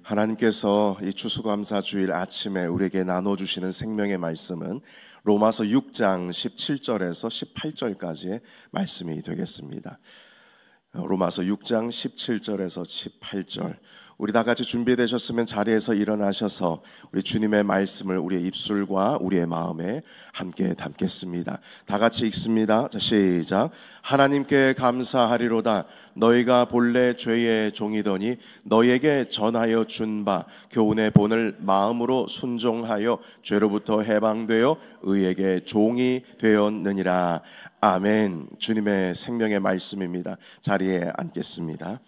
하나님께서 이 추수감사 주일 아침에 우리에게 나눠주시는 생명의 말씀은 로마서 6장 17절에서 18절까지의 말씀이 되겠습니다. 로마서 6장 17절에서 18절, 우리 다 같이 준비되셨으면 자리에서 일어나셔서 우리 주님의 말씀을 우리의 입술과 우리의 마음에 함께 담겠습니다. 다 같이 읽습니다. 자, 시작. 하나님께 감사하리로다. 너희가 본래 죄의 종이더니 너희에게 전하여 준 바 교훈의 본을 마음으로 순종하여 죄로부터 해방되어 의에게 종이 되었느니라. 아멘. 주님의 생명의 말씀입니다. 자리에 앉겠습니다.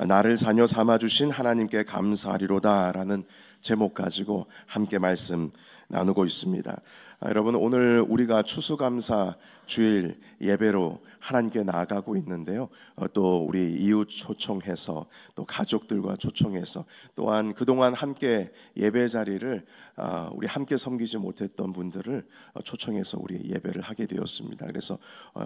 나를 자녀 삼아주신 하나님께 감사하리로다 라는 제목 가지고 함께 말씀 나누고 있습니다. 여러분, 오늘 우리가 추수감사 주일 예배로 하나님께 나아가고 있는데요, 또 우리 이웃 초청해서 또 가족들과 초청해서 또한 그동안 함께 예배 자리를 우리 함께 섬기지 못했던 분들을 초청해서 우리 예배를 하게 되었습니다. 그래서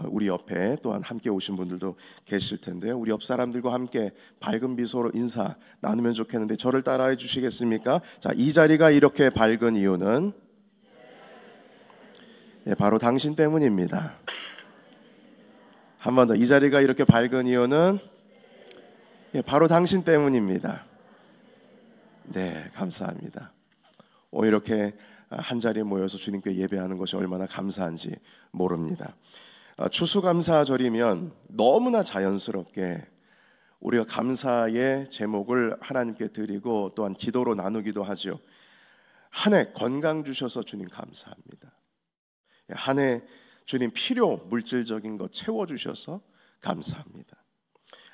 우리 옆에 또한 함께 오신 분들도 계실 텐데요, 우리 옆 사람들과 함께 밝은 미소로 인사 나누면 좋겠는데 저를 따라해 주시겠습니까? 자, 이 자리가 이렇게 밝은 이유는 바로 당신 때문입니다. 한 번 더, 이 자리가 이렇게 밝은 이유는 바로 당신 때문입니다. 네, 감사합니다. 오늘 이렇게 한 자리에 모여서 주님께 예배하는 것이 얼마나 감사한지 모릅니다. 추수감사절이면 너무나 자연스럽게 우리가 감사의 제목을 하나님께 드리고 또한 기도로 나누기도 하죠. 한 해 건강 주셔서 주님 감사합니다. 한 해 주님 필요 물질적인 것 채워주셔서 감사합니다.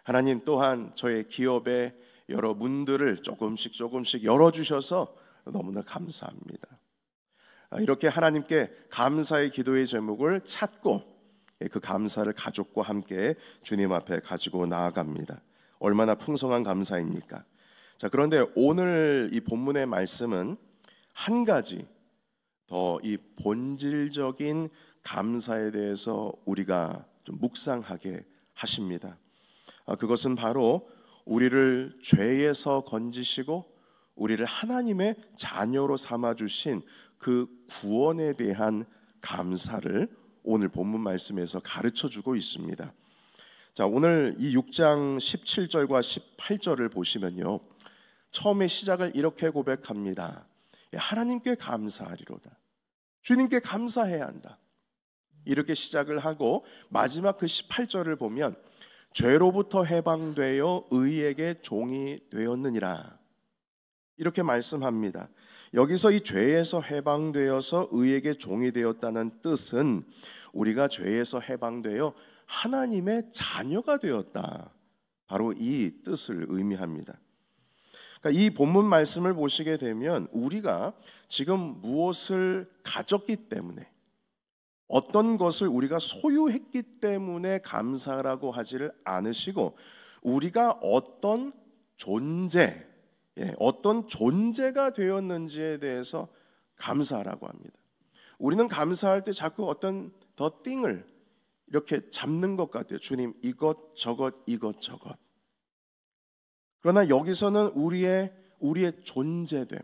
하나님 또한 저의 기업의 여러 문들을 조금씩 열어주셔서 너무나 감사합니다. 이렇게 하나님께 감사의 기도의 제목을 찾고 그 감사를 가족과 함께 주님 앞에 가지고 나아갑니다. 얼마나 풍성한 감사입니까? 자, 그런데 오늘 이 본문의 말씀은 한 가지 더 이 본질적인 감사에 대해서 우리가 좀 묵상하게 하십니다. 그것은 바로 우리를 죄에서 건지시고 우리를 하나님의 자녀로 삼아주신 그 구원에 대한 감사를 오늘 본문 말씀에서 가르쳐주고 있습니다. 자, 오늘 이 6장 17절과 18절을 보시면요, 처음에 시작을 이렇게 고백합니다. 하나님께 감사하리로다. 주님께 감사해야 한다. 이렇게 시작을 하고 마지막 그 18절을 보면 죄로부터 해방되어 의에게 종이 되었느니라, 이렇게 말씀합니다. 여기서 이 죄에서 해방되어서 의에게 종이 되었다는 뜻은 우리가 죄에서 해방되어 하나님의 자녀가 되었다, 바로 이 뜻을 의미합니다. 그러니까 이 본문 말씀을 보시게 되면 우리가 지금 무엇을 가졌기 때문에, 어떤 것을 우리가 소유했기 때문에 감사라고 하지를 않으시고 우리가 어떤 존재가 되었는지에 대해서 감사라고 합니다. 우리는 감사할 때 자꾸 어떤 더 띵을 이렇게 잡는 것 같아요. 주님, 이것저것. 그러나 여기서는 우리의 존재됨,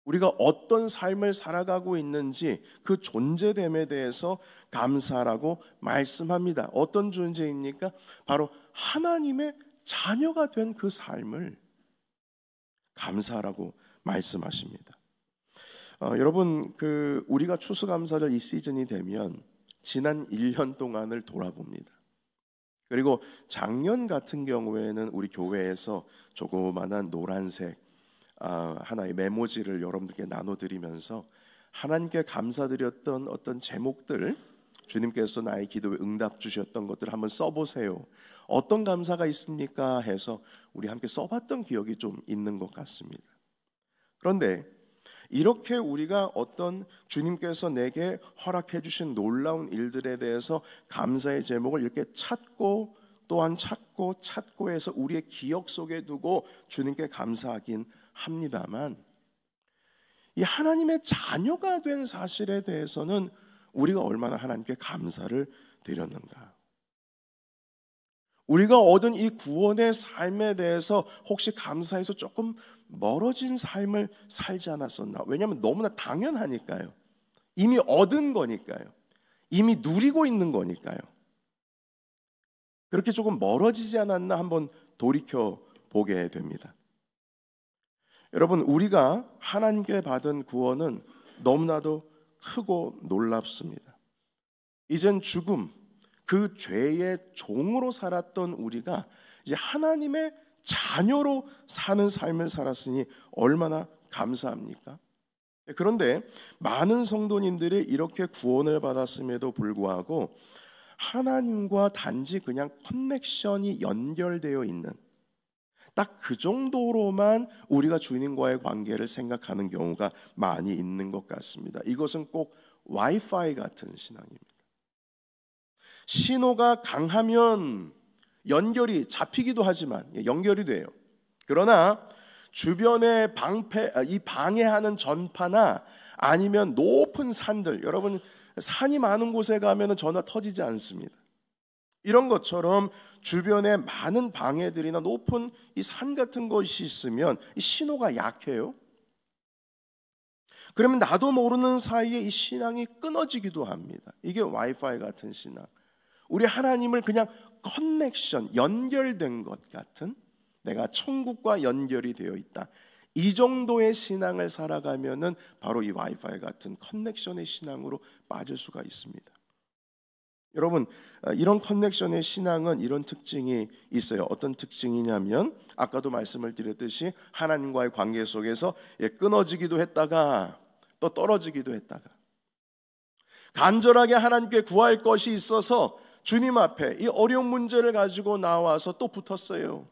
우리가 어떤 삶을 살아가고 있는지 그 존재됨에 대해서 감사라고 말씀합니다. 어떤 존재입니까? 바로 하나님의 자녀가 된 그 삶을 감사라고 말씀하십니다. 여러분, 우리가 추수감사절 이 시즌이 되면 지난 1년 동안을 돌아봅니다. 그리고 작년 같은 경우에는 우리 교회에서 조그마한 노란색 하나의 메모지를 여러분들께 나눠드리면서 하나님께 감사드렸던 어떤 제목들, 주님께서 나의 기도에 응답 주셨던 것들을 한번 써보세요. 어떤 감사가 있습니까? 해서 우리 함께 써봤던 기억이 좀 있는 것 같습니다. 그런데 이렇게 우리가 어떤 주님께서 내게 허락해 주신 놀라운 일들에 대해서 감사의 제목을 이렇게 찾고 또한 찾고 해서 우리의 기억 속에 두고 주님께 감사하긴 합니다만, 이 하나님의 자녀가 된 사실에 대해서는 우리가 얼마나 하나님께 감사를 드렸는가. 우리가 얻은 이 구원의 삶에 대해서 혹시 감사해서 조금 멀어진 삶을 살지 않았었나? 왜냐하면 너무나 당연하니까요. 이미 얻은 거니까요. 이미 누리고 있는 거니까요. 그렇게 조금 멀어지지 않았나 한번 돌이켜 보게 됩니다. 여러분, 우리가 하나님께 받은 구원은 너무나도 크고 놀랍습니다. 이젠 죽음, 그 죄의 종으로 살았던 우리가 이제 하나님의 자녀로 사는 삶을 살았으니 얼마나 감사합니까? 그런데 많은 성도님들이 이렇게 구원을 받았음에도 불구하고 하나님과 단지 그냥 커넥션이 연결되어 있는, 딱 그 정도로만 우리가 주님과의 관계를 생각하는 경우가 많이 있는 것 같습니다. 이것은 꼭 와이파이 같은 신앙입니다. 신호가 강하면 연결이 잡히기도 하지만 연결이 돼요. 그러나 주변에 방해하는 전파나 아니면 높은 산들, 여러분 산이 많은 곳에 가면 전화 터지지 않습니다. 이런 것처럼 주변에 많은 방해들이나 높은 이 산 같은 것이 있으면 이 신호가 약해요. 그러면 나도 모르는 사이에 이 신앙이 끊어지기도 합니다. 이게 와이파이 같은 신앙. 우리 하나님을 그냥 커넥션, 연결된 것 같은, 내가 천국과 연결이 되어 있다, 이 정도의 신앙을 살아가면은 바로 이 와이파이 같은 커넥션의 신앙으로 빠질 수가 있습니다. 여러분, 이런 커넥션의 신앙은 이런 특징이 있어요. 어떤 특징이냐면 아까도 말씀을 드렸듯이 하나님과의 관계 속에서 끊어지기도 했다가 또 떨어지기도 했다가, 간절하게 하나님께 구할 것이 있어서 주님 앞에 이 어려운 문제를 가지고 나와서 또 붙었어요.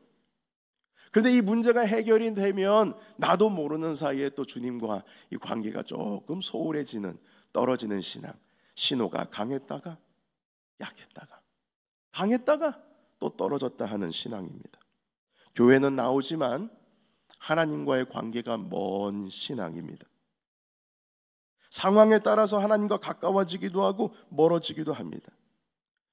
그런데 이 문제가 해결이 되면 나도 모르는 사이에 또 주님과 이 관계가 조금 소홀해지는, 떨어지는 신앙. 신호가 강했다가 약했다가, 강했다가 또 떨어졌다 하는 신앙입니다. 교회는 나오지만 하나님과의 관계가 먼 신앙입니다. 상황에 따라서 하나님과 가까워지기도 하고 멀어지기도 합니다.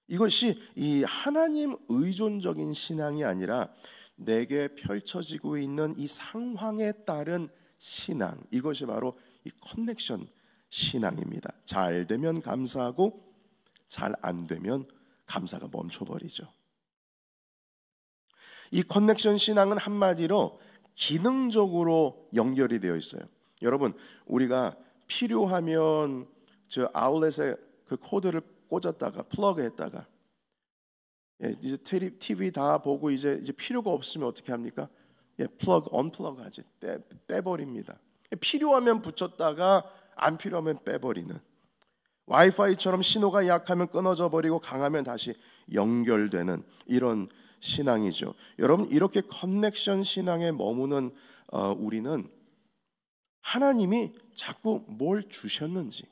이것이 이 하나님 의존적인 신앙이 아니라 내게 펼쳐지고 있는 이 상황에 따른 신앙, 이것이 바로 이 커넥션 신앙입니다. 잘 되면 감사하고 잘 안 되면 감사가 멈춰버리죠. 이 커넥션 신앙은 한마디로 기능적으로 연결이 되어 있어요. 여러분, 우리가 필요하면 저 아울렛에 그 코드를 꽂았다가 플러그했다가 이제 TV 다 보고 이제 필요가 없으면 어떻게 합니까? 플러그, 언플러그 하지, 떼버립니다. 필요하면 붙였다가 안 필요하면 빼버리는, 와이파이처럼 신호가 약하면 끊어져 버리고 강하면 다시 연결되는 이런 신앙이죠. 여러분, 이렇게 커넥션 신앙에 머무는 우리는 하나님이 자꾸 뭘 주셨는지,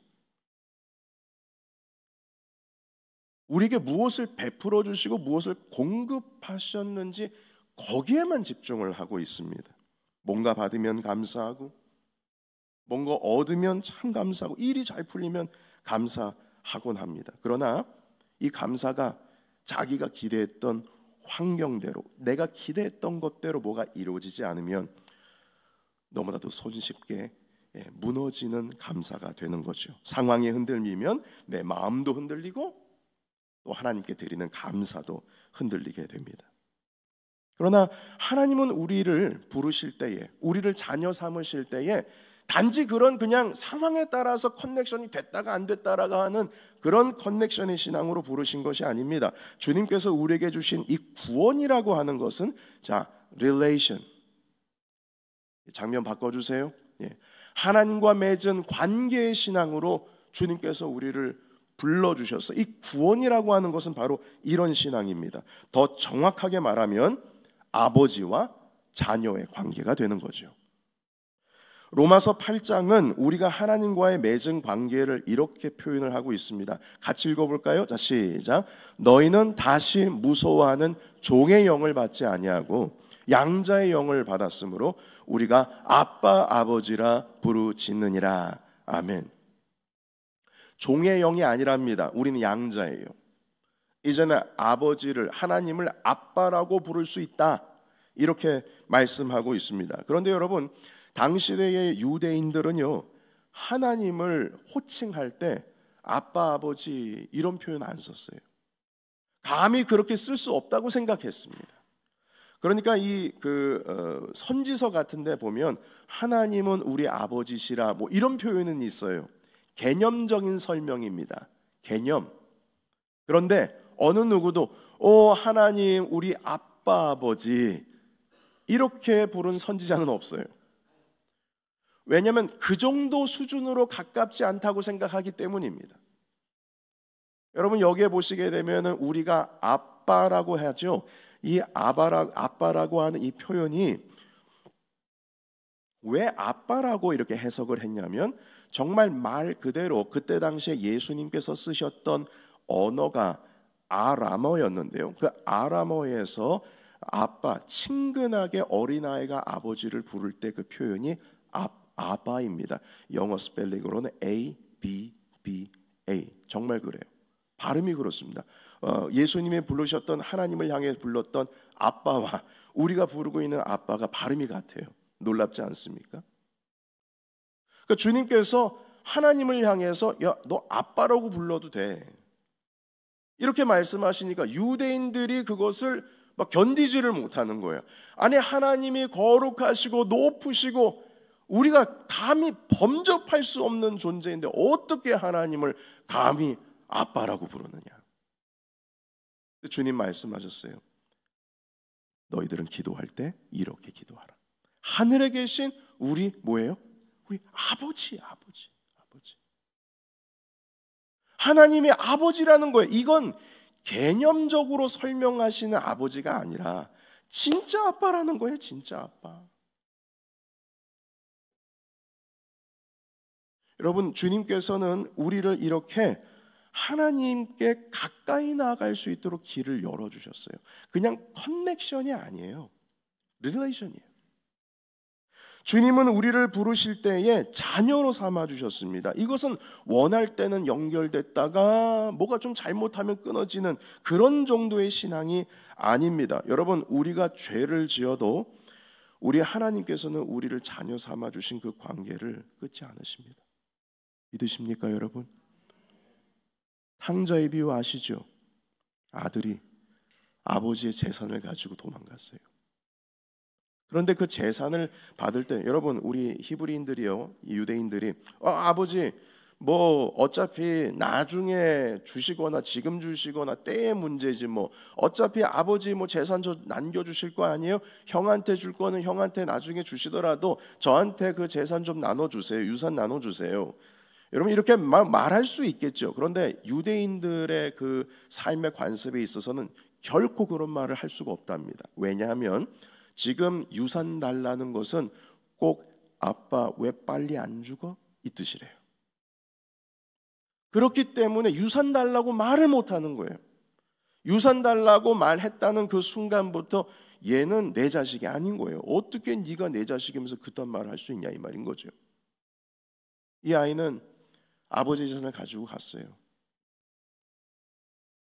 우리에게 무엇을 베풀어 주시고 무엇을 공급하셨는지 거기에만 집중을 하고 있습니다. 뭔가 받으면 감사하고, 뭔가 얻으면 참 감사하고, 일이 잘 풀리면 감사하곤 합니다. 그러나 이 감사가 자기가 기대했던 환경대로, 내가 기대했던 것대로 뭐가 이루어지지 않으면 너무나도 손쉽게 무너지는 감사가 되는 거죠. 상황이 흔들리면 내 마음도 흔들리고 또 하나님께 드리는 감사도 흔들리게 됩니다. 그러나 하나님은 우리를 부르실 때에, 우리를 자녀 삼으실 때에 단지 그냥 상황에 따라서 커넥션이 됐다가 안 됐다라고 하는 그런 커넥션의 신앙으로 부르신 것이 아닙니다. 주님께서 우리에게 주신 이 구원이라고 하는 것은, 자, relation, 장면 바꿔주세요. 하나님과 맺은 관계의 신앙으로 주님께서 우리를 불러주셔서, 이 구원이라고 하는 것은 바로 이런 신앙입니다. 더 정확하게 말하면 아버지와 자녀의 관계가 되는 거죠. 로마서 8장은 우리가 하나님과의 맺은 관계를 이렇게 표현을 하고 있습니다. 같이 읽어볼까요? 자, 시작. 너희는 다시 무서워하는 종의 영을 받지 아니하고 양자의 영을 받았으므로 우리가 아빠 아버지라 부르짖느니라. 아멘. 종의 영이 아니랍니다. 우리는 양자예요. 이제는 아버지를, 하나님을 아빠라고 부를 수 있다, 이렇게 말씀하고 있습니다. 그런데 여러분, 당시대의 유대인들은요, 하나님을 호칭할 때 아빠, 아버지 이런 표현 안 썼어요. 감히 그렇게 쓸 수 없다고 생각했습니다. 그러니까 이 선지서 같은데 보면 하나님은 우리 아버지시라 뭐 이런 표현은 있어요. 개념적인 설명입니다. 개념. 그런데 어느 누구도 하나님 우리 아빠 아버지 이렇게 부른 선지자는 없어요. 왜냐하면 그 정도 수준으로 가깝지 않다고 생각하기 때문입니다. 여러분, 여기에 보시게 되면 우리가 아빠라고 하죠. 이 아빠라고 하는 이 표현이 왜 아빠라고 이렇게 해석을 했냐면, 정말 말 그대로 그때 당시에 예수님께서 쓰셨던 언어가 아람어였는데요. 그 아람어에서 아빠, 친근하게 어린아이가 아버지를 부를 때 그 표현이 아바입니다. 영어 스펠링으로는 A-B-B-A. 정말 그래요. 발음이 그렇습니다. 예수님이 부르셨던, 하나님을 향해 불렀던 아빠와 우리가 부르고 있는 아빠가 발음이 같아요. 놀랍지 않습니까? 그러니까 주님께서 하나님을 향해서 야, 너 아빠라고 불러도 돼, 이렇게 말씀하시니까 유대인들이 그것을 막 견디지를 못하는 거예요. 아니, 하나님이 거룩하시고 높으시고 우리가 감히 범접할 수 없는 존재인데 어떻게 하나님을 감히 아빠라고 부르느냐. 주님 말씀하셨어요. 너희들은 기도할 때 이렇게 기도하라. 하늘에 계신 우리 뭐예요? 우리 아버지. 하나님이 아버지라는 거예요. 이건 개념적으로 설명하시는 아버지가 아니라 진짜 아빠라는 거예요. 진짜 아빠. 여러분, 주님께서는 우리를 이렇게 하나님께 가까이 나아갈 수 있도록 길을 열어주셨어요. 그냥 커넥션이 아니에요. 릴레이션이에요. 주님은 우리를 부르실 때에 자녀로 삼아주셨습니다. 이것은 원할 때는 연결됐다가 뭐가 좀 잘못하면 끊어지는 그런 정도의 신앙이 아닙니다. 여러분, 우리가 죄를 지어도 우리 하나님께서는 우리를 자녀 삼아주신 그 관계를 끊지 않으십니다. 믿으십니까, 여러분? 탕자의 비유 아시죠? 아들이 아버지의 재산을 가지고 도망갔어요. 그런데 그 재산을 받을 때, 여러분, 우리 히브리인들이요, 유대인들이 아버지 뭐 어차피 나중에 주시거나 지금 주시거나 때의 문제지, 뭐 어차피 아버지 뭐 재산 저 남겨주실 거 아니에요? 형한테 줄 거는 형한테 나중에 주시더라도 저한테 그 재산 좀 나눠주세요. 유산 나눠주세요. 여러분, 이렇게 말할 수 있겠죠. 그런데 유대인들의 그 삶의 관습에 있어서는 결코 그런 말을 할 수가 없답니다. 왜냐하면 지금 유산 달라는 것은 꼭 아빠 왜 빨리 안 죽어? 이 뜻이래요. 그렇기 때문에 유산 달라고 말을 못하는 거예요. 유산 달라고 말했다는 그 순간부터 얘는 내 자식이 아닌 거예요. 어떻게 네가 내 자식이면서 그딴 말을 할 수 있냐, 이 말인 거죠. 이 아이는 아버지 재산을 가지고 갔어요.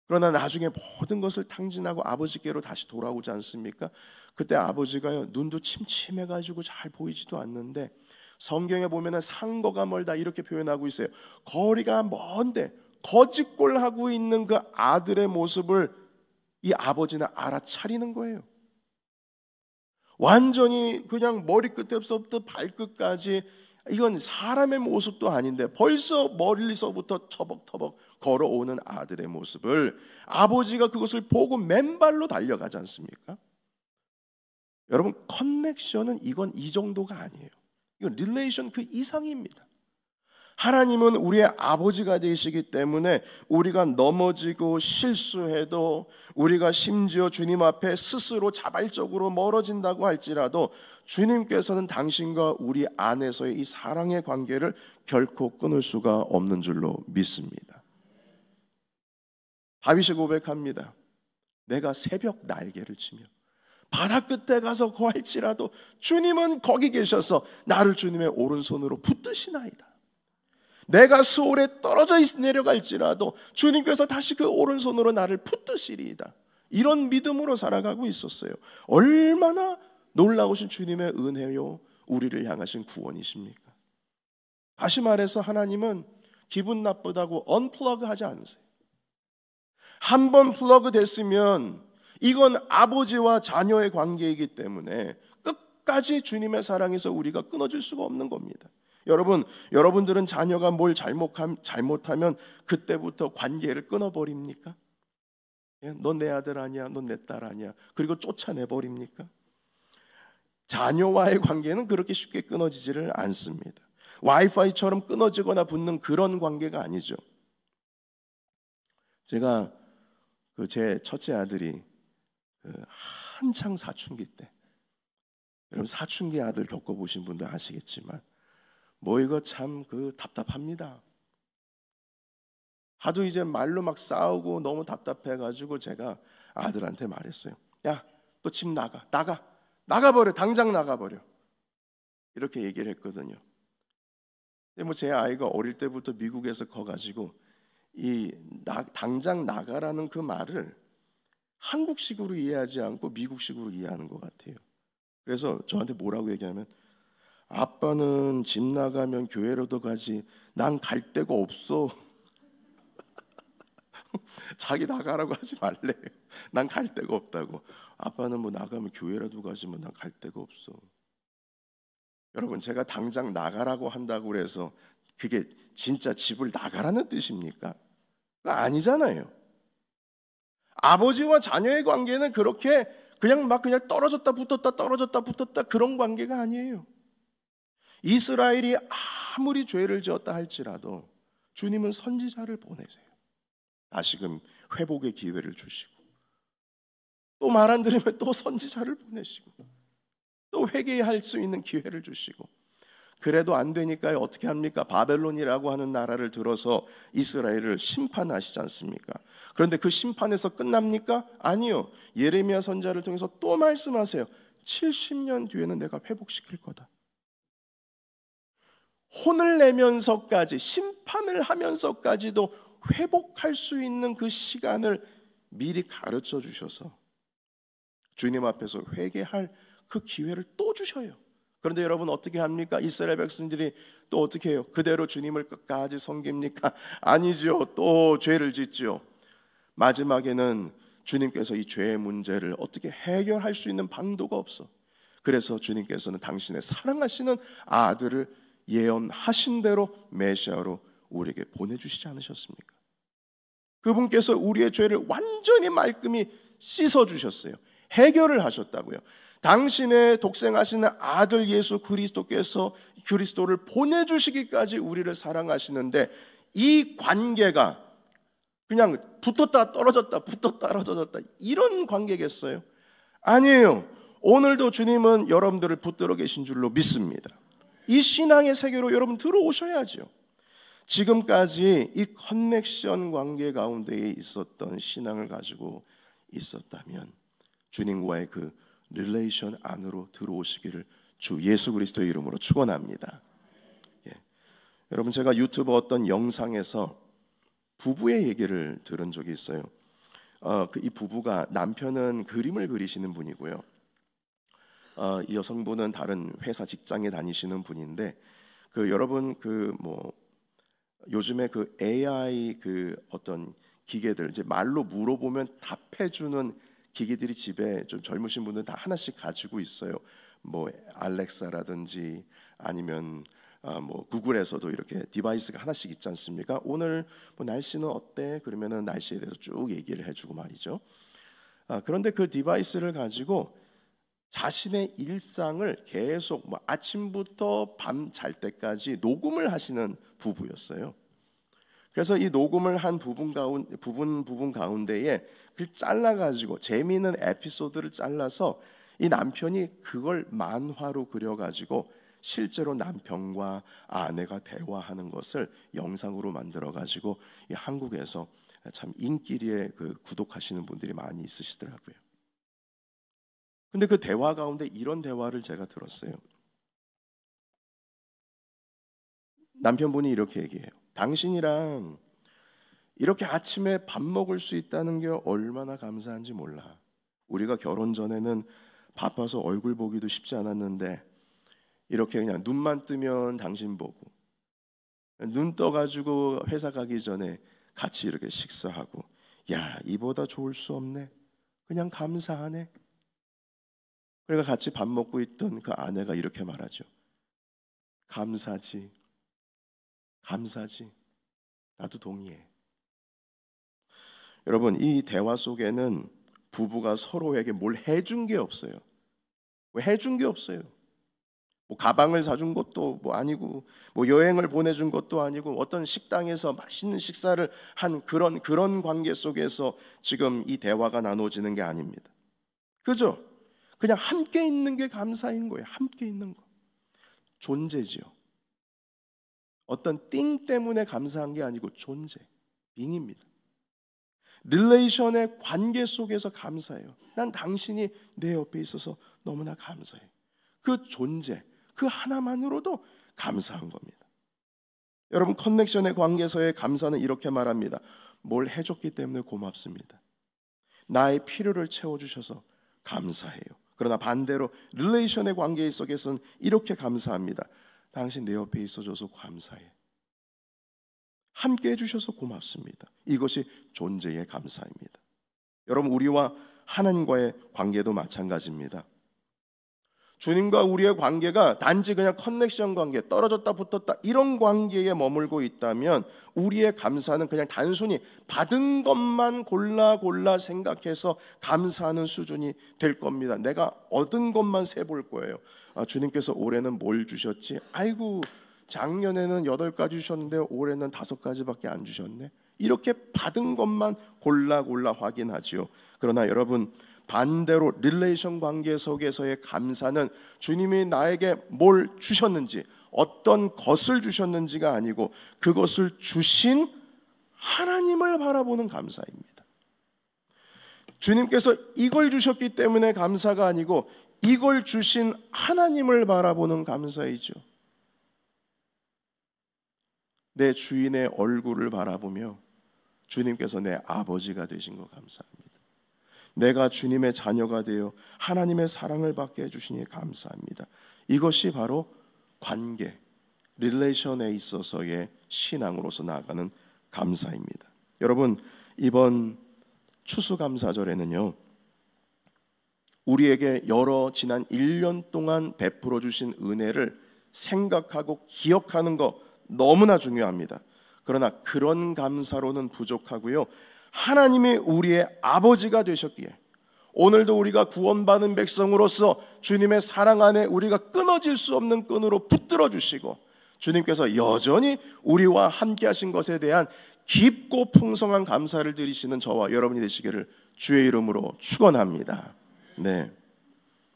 그러나 나중에 모든 것을 탕진하고 아버지께로 다시 돌아오지 않습니까? 그때 아버지가요, 눈도 침침해가지고 잘 보이지도 않는데, 성경에 보면은 상거가 멀다 이렇게 표현하고 있어요. 거리가 먼데 거짓골하고 있는 그 아들의 모습을 이 아버지는 알아차리는 거예요. 완전히 그냥 머리끝에서부터 발끝까지 이건 사람의 모습도 아닌데 벌써 멀리서부터 터벅터벅 걸어오는 아들의 모습을 아버지가 그것을 보고 맨발로 달려가지 않습니까? 여러분, 커넥션은 이건 이 정도가 아니에요. 이건 릴레이션 그 이상입니다. 하나님은 우리의 아버지가 되시기 때문에 우리가 넘어지고 실수해도, 우리가 심지어 주님 앞에 스스로 자발적으로 멀어진다고 할지라도 주님께서는 당신과 우리 안에서의 이 사랑의 관계를 결코 끊을 수가 없는 줄로 믿습니다. 다윗이 고백합니다. 내가 새벽 날개를 치며 바다 끝에 가서 거할지라도 주님은 거기 계셔서 나를 주님의 오른손으로 붙드시나이다. 내가 수월에 떨어져 내려갈지라도 주님께서 다시 그 오른손으로 나를 붙드시리이다. 이런 믿음으로 살아가고 있었어요. 얼마나 놀라우신 주님의 은혜요, 우리를 향하신 구원이십니까? 다시 말해서 하나님은 기분 나쁘다고 언플러그 하지 않으세요. 한번 플러그 됐으면 이건 아버지와 자녀의 관계이기 때문에 끝까지 주님의 사랑에서 우리가 끊어질 수가 없는 겁니다. 여러분들은 자녀가 뭘 잘못하면 그때부터 관계를 끊어버립니까? 넌 내 아들 아니야, 넌 내 딸 아니야, 그리고 쫓아내버립니까? 자녀와의 관계는 그렇게 쉽게 끊어지지를 않습니다. 와이파이처럼 끊어지거나 붙는 그런 관계가 아니죠. 제가 제 첫째 아들이 한창 사춘기 때, 여러분 사춘기 아들 겪어보신 분들 아시겠지만 뭐 이거 참 답답합니다. 하도 이제 말로 막 싸우고 너무 답답해가지고 제가 아들한테 말했어요. 야, 너 집 나가버려, 당장 나가버려. 이렇게 얘기를 했거든요. 근데 뭐 제 아이가 어릴 때부터 미국에서 커가지고 당장 나가라는 그 말을 한국식으로 이해하지 않고 미국식으로 이해하는 것 같아요. 그래서 저한테 뭐라고 얘기하면, 아빠는 집 나가면 교회로도 가지 난 갈 데가 없어. 자기 나가라고 하지 말래. 난 갈 데가 없다고. 아빠는 뭐 나가면 교회라도 가지만 난 갈 데가 없어. 여러분, 제가 당장 나가라고 한다고 그래서 그게 진짜 집을 나가라는 뜻입니까? 그거 아니잖아요. 아버지와 자녀의 관계는 그렇게 그냥 떨어졌다 붙었다 그런 관계가 아니에요. 이스라엘이 아무리 죄를 지었다 할지라도 주님은 선지자를 보내세요. 다시금 회복의 기회를 주시고, 또 말 안 들으면 또 선지자를 보내시고, 또 회개할 수 있는 기회를 주시고, 그래도 안 되니까 어떻게 합니까? 바벨론이라고 하는 나라를 들어서 이스라엘을 심판하시지 않습니까? 그런데 그 심판에서 끝납니까? 아니요. 예레미야 선지자를 통해서 또 말씀하세요. 70년 뒤에는 내가 회복시킬 거다. 혼을 내면서까지, 심판을 하면서까지도 회복할 수 있는 그 시간을 미리 가르쳐 주셔서 주님 앞에서 회개할 그 기회를 또 주셔요. 그런데 여러분 어떻게 합니까? 이스라엘 백성들이 또 어떻게 해요? 그대로 주님을 끝까지 섬깁니까? 아니죠. 또 죄를 짓죠. 마지막에는 주님께서 이 죄의 문제를 어떻게 해결할 수 있는 방도가 없어. 그래서 주님께서는 당신의 사랑하시는 아들을 예언하신 대로 메시아로 우리에게 보내주시지 않으셨습니까? 그분께서 우리의 죄를 완전히 말끔히 씻어주셨어요. 해결을 하셨다고요. 당신의 독생하시는 아들 예수 그리스도께서 그리스도를 보내주시기까지 우리를 사랑하시는데, 이 관계가 그냥 붙었다 떨어졌다 이런 관계겠어요? 아니에요. 오늘도 주님은 여러분들을 붙들어 계신 줄로 믿습니다. 이 신앙의 세계로 여러분 들어오셔야죠. 지금까지 이 커넥션 관계 가운데에 있었던 신앙을 가지고 있었다면 주님과의 그 릴레이션 안으로 들어오시기를 주 예수 그리스도의 이름으로 축원합니다. 여러분, 제가 유튜브 어떤 영상에서 부부의 얘기를 들은 적이 있어요. 이 부부가, 남편은 그림을 그리시는 분이고요. 이 여성분은 다른 회사 직장에 다니시는 분인데, 여러분 요즘에 AI 어떤 기계들, 이제 말로 물어보면 답해주는 기기들이 집에 좀 젊으신 분들은 다 하나씩 가지고 있어요. 뭐 알렉사라든지 아니면 구글에서도 이렇게 디바이스가 하나씩 있지 않습니까? 오늘 날씨는 어때? 그러면은 날씨에 대해서 쭉 얘기를 해주고 말이죠. 그런데 그 디바이스를 가지고 자신의 일상을 계속 아침부터 밤 잘 때까지 녹음을 하시는 부부였어요. 그래서 이 녹음을 한 부분 가운데에 잘라가지고 재미있는 에피소드를 잘라서 이 남편이 그걸 만화로 그려가지고 실제로 남편과 아내가 대화하는 것을 영상으로 만들어가지고 한국에서 참 인기리에 구독하시는 분들이 많이 있으시더라고요. 근데 그 대화 가운데 이런 대화를 제가 들었어요. 남편분이 이렇게 얘기해요. 당신이랑 이렇게 아침에 밥 먹을 수 있다는 게 얼마나 감사한지 몰라. 우리가 결혼 전에는 바빠서 얼굴 보기도 쉽지 않았는데 이렇게 그냥 눈만 뜨면 당신 보고 눈 떠가지고 회사 가기 전에 같이 이렇게 식사하고, 야, 이보다 좋을 수 없네. 그냥 감사하네. 그러니까 같이 밥 먹고 있던 그 아내가 이렇게 말하죠. 감사지. 감사지. 나도 동의해. 여러분, 이 대화 속에는 부부가 서로에게 뭘 해준 게 없어요. 왜 해준 게 없어요. 뭐 가방을 사준 것도 뭐 아니고, 뭐 여행을 보내준 것도 아니고, 어떤 식당에서 맛있는 식사를 한 그런 관계 속에서 지금 이 대화가 나눠지는 게 아닙니다. 그죠? 그냥 함께 있는 게 감사인 거예요. 함께 있는 거. 존재지요. 어떤 띵 때문에 감사한 게 아니고 존재, 빙입니다. 릴레이션의 관계 속에서 감사해요. 난 당신이 내 옆에 있어서 너무나 감사해. 그 존재, 그 하나만으로도 감사한 겁니다. 여러분, 커넥션의 관계에서의 감사는 이렇게 말합니다. 뭘 해줬기 때문에 고맙습니다. 나의 필요를 채워주셔서 감사해요. 그러나 반대로 릴레이션의 관계 속에서는 이렇게 감사합니다. 당신 내 옆에 있어줘서 감사해. 함께 해주셔서 고맙습니다. 이것이 존재의 감사입니다. 여러분, 우리와 하나님과의 관계도 마찬가지입니다. 주님과 우리의 관계가 단지 그냥 커넥션 관계, 떨어졌다 붙었다 이런 관계에 머물고 있다면 우리의 감사는 그냥 단순히 받은 것만 골라 생각해서 감사하는 수준이 될 겁니다. 내가 얻은 것만 세볼 거예요. 주님께서 올해는 뭘 주셨지? 아이고, 작년에는 8가지 주셨는데 올해는 5가지밖에 안 주셨네. 이렇게 받은 것만 골라 확인하지요. 그러나 여러분, 반대로 릴레이션 관계 속에서의 감사는 주님이 나에게 뭘 주셨는지, 어떤 것을 주셨는지가 아니고 그것을 주신 하나님을 바라보는 감사입니다. 주님께서 이걸 주셨기 때문에 감사가 아니고 이걸 주신 하나님을 바라보는 감사이죠. 내 주인의 얼굴을 바라보며 주님께서 내 아버지가 되신 거 감사합니다. 내가 주님의 자녀가 되어 하나님의 사랑을 받게 해주시니 감사합니다. 이것이 바로 관계, 릴레이션에 있어서의 신앙으로서 나아가는 감사입니다. 여러분, 이번 추수감사절에는요, 우리에게 지난 1년 동안 베풀어 주신 은혜를 생각하고 기억하는 거 너무나 중요합니다. 그러나 그런 감사로는 부족하고요, 하나님이 우리의 아버지가 되셨기에 오늘도 우리가 구원받은 백성으로서 주님의 사랑 안에 우리가 끊어질 수 없는 끈으로 붙들어 주시고 주님께서 여전히 우리와 함께 하신 것에 대한 깊고 풍성한 감사를 드리시는 저와 여러분이 되시기를 주의 이름으로 축원합니다. 네,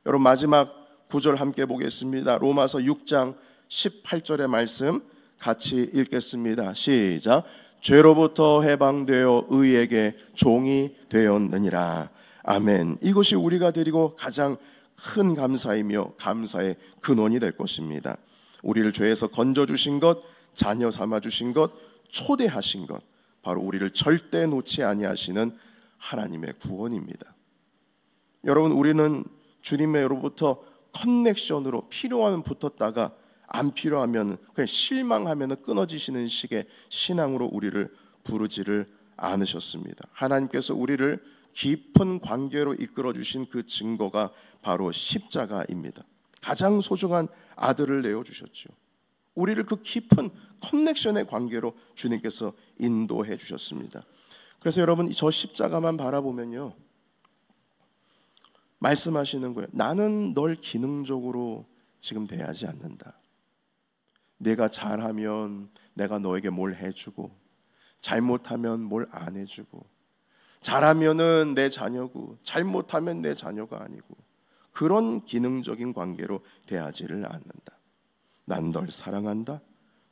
여러분, 마지막 구절 함께 보겠습니다. 로마서 6장 18절의 말씀 같이 읽겠습니다. 시작. 죄로부터 해방되어 의에게 종이 되었느니라. 아멘. 이것이 우리가 드리고 가장 큰 감사이며 감사의 근원이 될 것입니다. 우리를 죄에서 건져주신 것, 자녀 삼아주신 것, 초대하신 것, 바로 우리를 절대 놓지 아니하시는 하나님의 구원입니다. 여러분, 우리는 주님으로부터 커넥션으로 필요하면 붙었다가 안 필요하면 그냥 실망하면 끊어지시는 식의 신앙으로 우리를 부르지를 않으셨습니다. 하나님께서 우리를 깊은 관계로 이끌어 주신 그 증거가 바로 십자가입니다. 가장 소중한 아들을 내어주셨죠. 우리를 그 깊은 커넥션의 관계로 주님께서 인도해 주셨습니다. 그래서 여러분, 저 십자가만 바라보면요, 말씀하시는 거예요. 나는 널 기능적으로 지금 대하지 않는다. 내가 잘하면 내가 너에게 뭘 해주고, 잘못하면 뭘 안 해주고, 잘하면은 내 자녀고 잘못하면 내 자녀가 아니고, 그런 기능적인 관계로 대하지를 않는다. 난 널 사랑한다.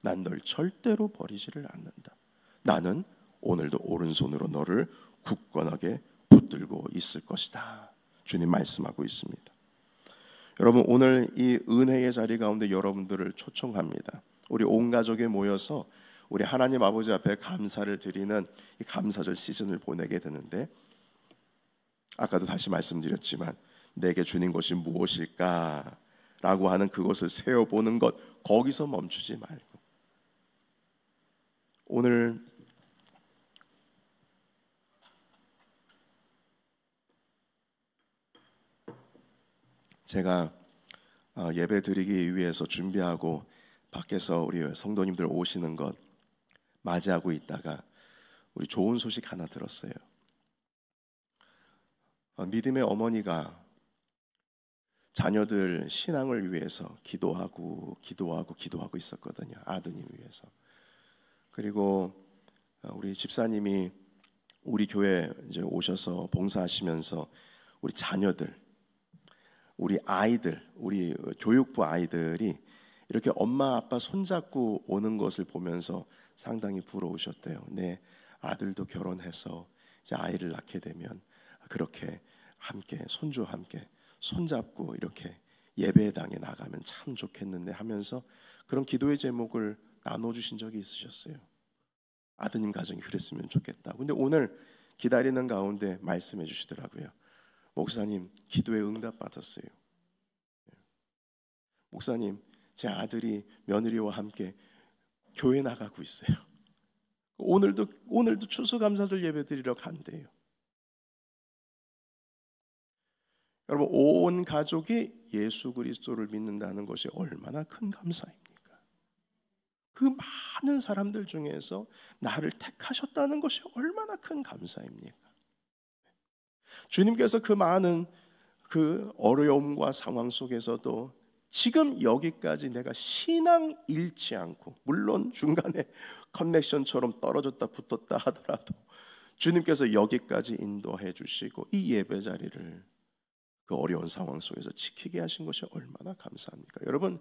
난 널 절대로 버리지를 않는다. 나는 오늘도 오른손으로 너를 굳건하게 붙들고 있을 것이다. 주님 말씀하고 있습니다. 여러분, 오늘 이 은혜의 자리 가운데 여러분들을 초청합니다. 우리 온 가족이 모여서 우리 하나님 아버지 앞에 감사를 드리는 이 감사절 시즌을 보내게 되는데, 아까도 다시 말씀드렸지만 내게 주는 것이 무엇일까 라고 하는 그것을 세어보는 것, 거기서 멈추지 말고 오늘 제가 예배 드리기 위해서 준비하고 밖에서 우리 성도님들 오시는 것 맞이하고 있다가 우리 좋은 소식 하나 들었어요. 믿음의 어머니가 자녀들 신앙을 위해서 기도하고 있었거든요. 아드님 위해서. 그리고 우리 집사님이 우리 교회 이제 오셔서 봉사하시면서 우리 자녀들, 우리 아이들, 우리 교육부 아이들이 이렇게 엄마 아빠 손잡고 오는 것을 보면서 상당히 부러우셨대요. 내 아들도 결혼해서 이제 아이를 낳게 되면 그렇게 함께 손주 함께 손잡고 이렇게 예배당에 나가면 참 좋겠는데 하면서 그런 기도의 제목을 나눠주신 적이 있으셨어요. 아드님 가정이 그랬으면 좋겠다. 근데 오늘 기다리는 가운데 말씀해 주시더라고요. 목사님, 기도에 응답 받았어요. 목사님, 제 아들이 며느리와 함께 교회 나가고 있어요. 오늘도 추수감사절 예배 드리러 간대요. 여러분, 온 가족이 예수 그리스도를 믿는다는 것이 얼마나 큰 감사입니까? 그 많은 사람들 중에서 나를 택하셨다는 것이 얼마나 큰 감사입니까? 주님께서 그 많은 그 어려움과 상황 속에서도 지금 여기까지 내가 신앙 잃지 않고, 물론 중간에 커넥션처럼 떨어졌다 붙었다 하더라도 주님께서 여기까지 인도해 주시고 이 예배 자리를 그 어려운 상황 속에서 지키게 하신 것이 얼마나 감사합니까? 여러분,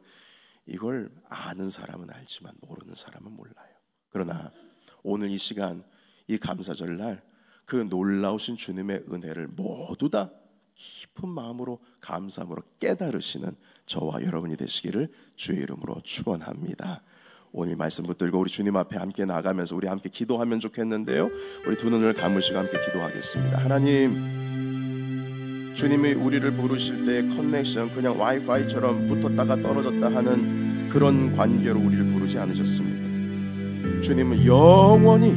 이걸 아는 사람은 알지만 모르는 사람은 몰라요. 그러나 오늘 이 시간, 이 감사절날 그 놀라우신 주님의 은혜를 모두 다 깊은 마음으로 감사함으로 깨달으시는 저와 여러분이 되시기를 주의 이름으로 축원합니다. 오늘 말씀 붙들고 우리 주님 앞에 함께 나가면서 우리 함께 기도하면 좋겠는데요. 우리 두 눈을 감으시고 함께 기도하겠습니다. 하나님, 주님이 우리를 부르실 때 커넥션, 그냥 와이파이처럼 붙었다가 떨어졌다 하는 그런 관계로 우리를 부르지 않으셨습니다. 주님은 영원히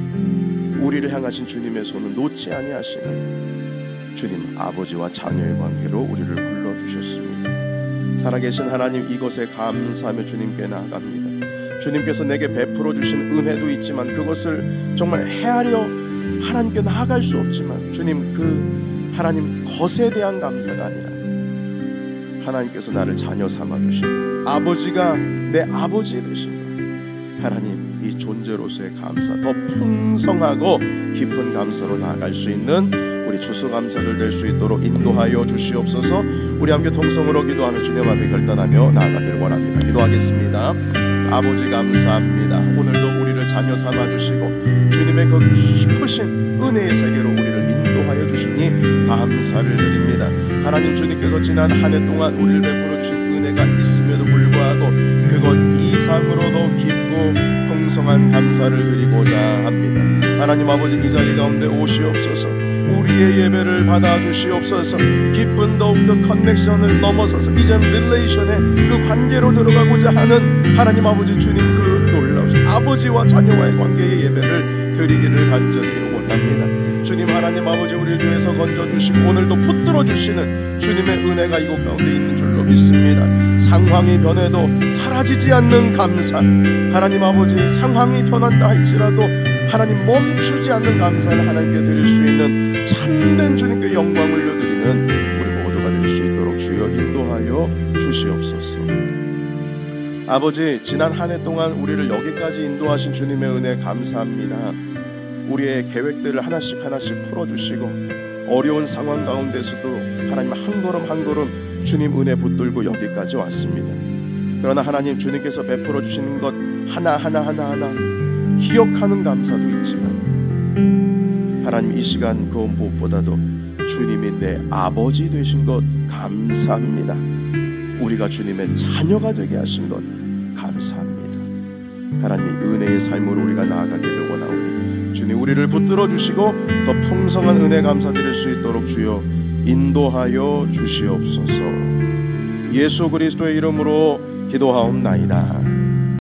우리를 향하신 주님의 손은 놓지 아니하시는 주님 아버지와 자녀의 관계로 우리를 불러주셨습니다. 살아계신 하나님, 이것에 감사하며 주님께 나아갑니다. 주님께서 내게 베풀어 주신 은혜도 있지만 그것을 정말 헤아려 하나님께 나아갈 수 없지만, 주님, 그 하나님 것에 대한 감사가 아니라 하나님께서 나를 자녀 삼아 주신 것, 아버지가 내 아버지 되신 것, 하나님, 이 존재로서의 감사, 더 풍성하고 깊은 감사로 나아갈 수 있는 우리 추수감사를 될 수 있도록 인도하여 주시옵소서. 우리 함께 통성으로 기도하며 주님 앞에 결단하며 나아가길 원합니다. 기도하겠습니다. 아버지, 감사합니다. 오늘도 우리를 자녀 삼아 주시고 주님의 그 깊으신 은혜의 세계로 우리를 인도하여 주시니 감사를 드립니다. 하나님, 주님께서 지난 한 해 동안 우리를 베풀어 주신 은혜가 있음에도 불구하고 그것 이상으로 더 깊고 풍성한 감사를 드리고자 합니다. 하나님 아버지, 이 자리 가운데 오시옵소서. 우리의 예배를 받아주시옵소서. 깊은 더욱더 커넥션을 넘어서서 이젠 릴레이션의 그 관계로 들어가고자 하는 하나님 아버지 주님, 그 놀라우신 아버지와 자녀와의 관계의 예배를 드리기를 간절히 원합니다. 주님, 하나님 아버지, 우리를 죄에서 건져주시고 오늘도 붙들어주시는 주님의 은혜가 이곳 가운데 있는 줄로 믿습니다. 상황이 변해도 사라지지 않는 감사, 하나님 아버지, 상황이 변한다 할지라도 하나님 멈추지 않는 감사를 하나님께 드릴 수 있는 참된 주님께 영광을 올려드리는 우리 모두가 될 수 있도록 주여 인도하여 주시옵소서. 아버지, 지난 한 해 동안 우리를 여기까지 인도하신 주님의 은혜 감사합니다. 우리의 계획들을 하나씩 풀어주시고 어려운 상황 가운데서도 하나님 한 걸음 한 걸음 주님 은혜 붙들고 여기까지 왔습니다. 그러나 하나님, 주님께서 베풀어 주시는 것 하나하나 기억하는 감사도 있지만 하나님, 이 시간 그 무엇보다도 주님이 내 아버지 되신 것 감사합니다. 우리가 주님의 자녀가 되게 하신 것 감사합니다. 하나님의 은혜의 삶으로 우리가 나아가기를 원하오니 주님 우리를 붙들어 주시고 더 풍성한 은혜 감사드릴 수 있도록 주여 인도하여 주시옵소서. 예수 그리스도의 이름으로 기도하옵나이다.